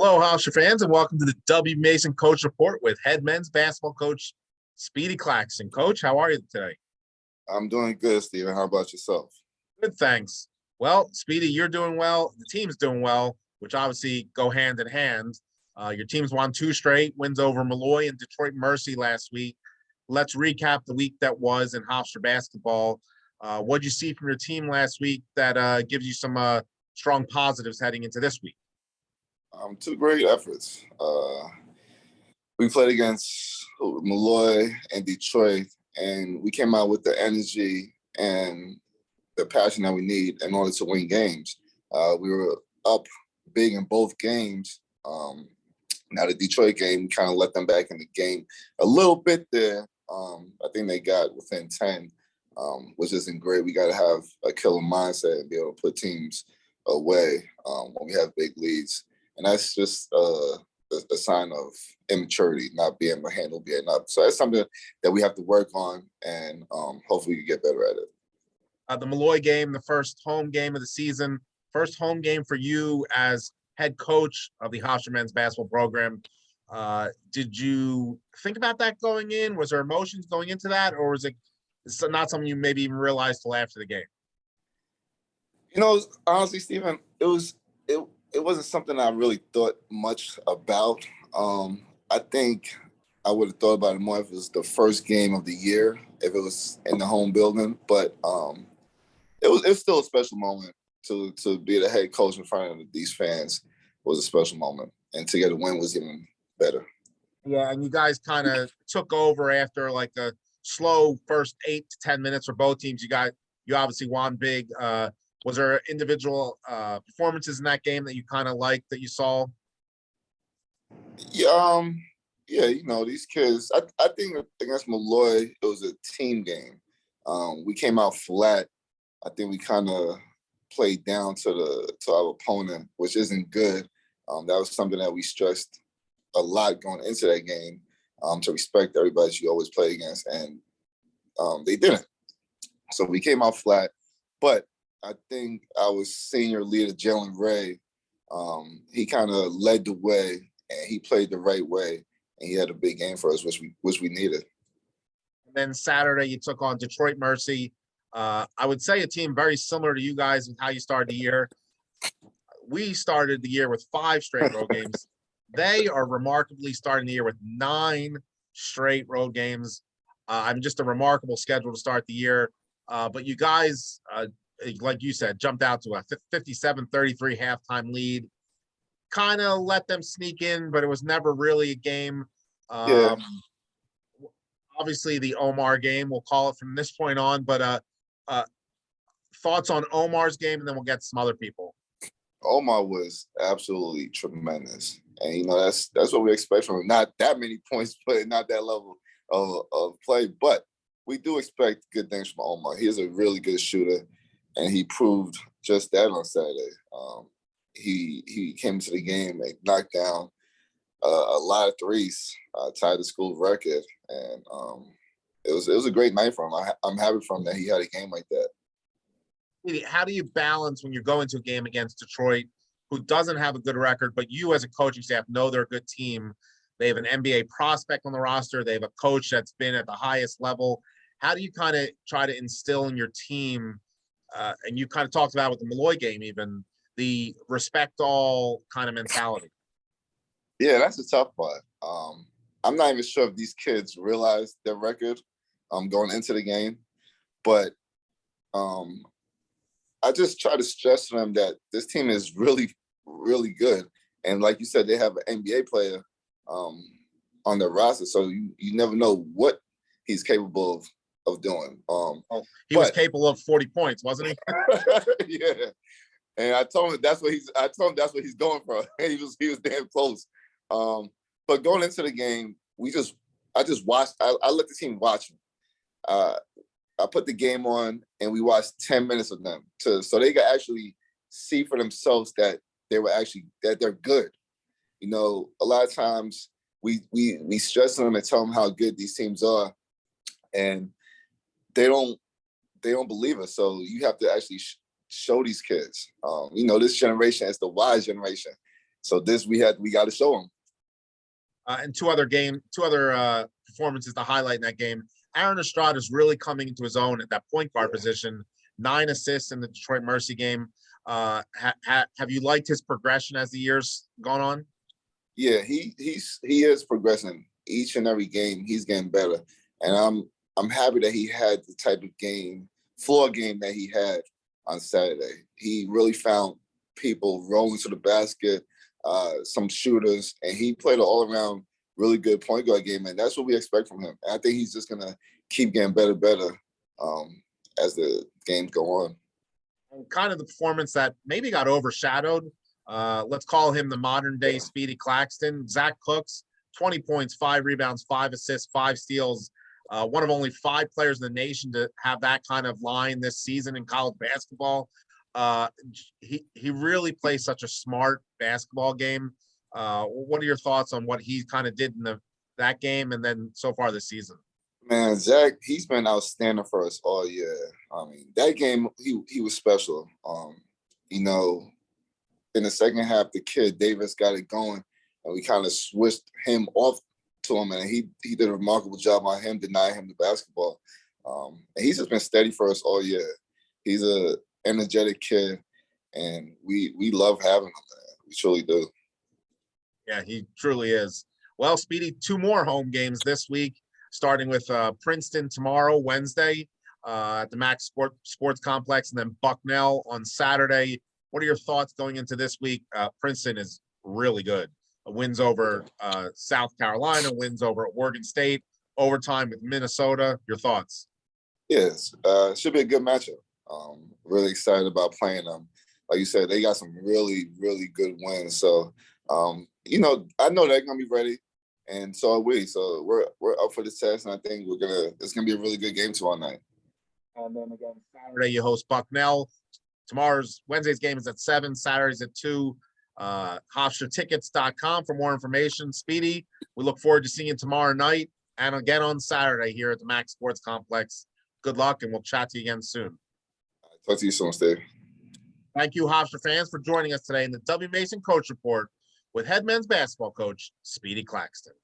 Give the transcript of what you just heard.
Hello, Hofstra fans, and welcome to the W. Mason Coach Report with head men's basketball coach Speedy Claxton. Coach, how are you today? I'm doing good, Steven. How about yourself? Good, thanks. Well, Speedy, you're doing well. The team's doing well, which obviously go hand in hand. Your team's won 2 straight wins over Malloy and Detroit Mercy last week. Let's recap the week that was in Hofstra basketball. What'd you see from your team last week that gives you some strong positives heading into this week? 2 great efforts. We played against Malloy and Detroit, and we came out with the energy and the passion that we need in order to win games. We were up big in both games. Now the Detroit game, we kind of let them back in the game a little bit there. I think they got within 10, which isn't great. We got to have a killer mindset and be able to put teams away when we have big leads. And that's just a sign of immaturity, not being able to handle being up. So that's something that we have to work on, and hopefully we can get better at it. The Malloy game, the first home game of the season, first home game for you as head coach of the Hofstra men's basketball program. Did you think about that going in? Was there emotions going into that, or was it not something you maybe even realized till after the game? You know, honestly, Stephen, it wasn't something I really thought much about. I think I would have thought about it more if it was the first game of the year, if it was in the home building. But it was still a special moment to be the head coach in front of these fans was a special moment, and to get a win was even better. Yeah, and you guys kind of took over after like a slow first 8 to 10 minutes for both teams. You obviously won big. Was there individual performances in that game that you kind of liked that you saw? Yeah, you know, these kids, I think against Malloy, it was a team game. We came out flat. I think we kind of played down to our opponent, which isn't good. That was something that we stressed a lot going into that game, to respect everybody you always play against, and they didn't. So we came out flat, but I think our senior leader, Jalen Ray, he kind of led the way, and he played the right way, and he had a big game for us, which we needed. And then Saturday, you took on Detroit Mercy. I would say a team very similar to you guys in how you started the year. We started the year with 5 straight road games. They are remarkably starting the year with 9 straight road games. I'm just a remarkable schedule to start the year. But you guys, like you said, jumped out to a 57-33 halftime lead. Kind of let them sneak in, but it was never really a game. Yeah. Obviously, the Omar game, we'll call it from this point on. But thoughts on Omar's game, and then we'll get some other people. Omar was absolutely tremendous. And, you know, that's what we expect from him. Not that many points, but not that level of play. But we do expect good things from Omar. He is a really good shooter, and he proved just that on Saturday. He came to the game and knocked down a lot of threes, tied the school record. And it was a great night for him. I'm happy for him that he had a game like that. How do you balance when you go into a game against Detroit, who doesn't have a good record, but you as a coaching staff know they're a good team? They have an NBA prospect on the roster. They have a coach that's been at the highest level. How do you kind of try to instill in your team, and you kind of talked about with the Malloy game even, the respect all kind of mentality? Yeah, that's a tough part. I'm not even sure if these kids realize their record going into the game, but I just try to stress to them that this team is really, really good. And like you said, they have an NBA player on their roster, so you never know what he's capable of doing. He was capable of 40 points, wasn't he? Yeah. And I told him that's what he's going for. He was damn close. But going into the game, I just watched. I let the team watch him. I put the game on, and we watched 10 minutes of them so they could actually see for themselves that they're good. You know, a lot of times we stress them and tell them how good these teams are, and they don't believe us. So you have to actually show these kids. You know, this generation is the wise generation, So this we got to show him. And two other performances to highlight in that game. Aaron Estrada is really coming into his own at that point guard position. 9 assists in the Detroit Mercy game. Have you liked his progression as the years gone on? Yeah, he is progressing each and every game. He's getting better, and I'm happy that he had the type of floor game that he had on Saturday. He really found people rolling to the basket, some shooters, and he played an all-around really good point guard game, and that's what we expect from him. And I think he's just gonna keep getting better as the games go on. And kind of the performance that maybe got overshadowed. Let's call him the modern day Speedy Claxton. Zach Cooks, 20 points, 5 rebounds, 5 assists, 5 steals. One of only 5 players in the nation to have that kind of line this season in college basketball. He really plays such a smart basketball game. What are your thoughts on what he kind of did in that game and then so far this season? Man, Zach, he's been outstanding for us all year. I mean, that game, he was special. You know, in the second half, the kid Davis got it going, and we kind of switched him off to him, and he did a remarkable job on him, denying him the basketball. And he's just been steady for us all year. He's a energetic kid, and we love having him, man. We truly do. Yeah, he truly is. Well, Speedy, 2 more home games this week, starting with Princeton tomorrow, Wednesday, at the Max Sports Complex, and then Bucknell on Saturday. What are your thoughts going into this week? Princeton is really good. Wins over South Carolina, wins over Oregon State, overtime with Minnesota. Your thoughts? Yes, should be a good matchup. Really excited about playing them. Like you said, they got some really, really good wins. So, I know they're gonna be ready, and so are we. So we're up for the test, and I think it's gonna be a really good game tomorrow night. And then again, Saturday you host Bucknell. Wednesday's game is at 7, Saturday's at 2. HofstraTickets.com for more information. Speedy, we look forward to seeing you tomorrow night and again on Saturday here at the Max Sports Complex. Good luck, and we'll chat to you again soon. Talk to you soon, Steve. Thank you, Hofstra fans, for joining us today in the W. Mason Coach Report with head men's basketball coach Speedy Claxton.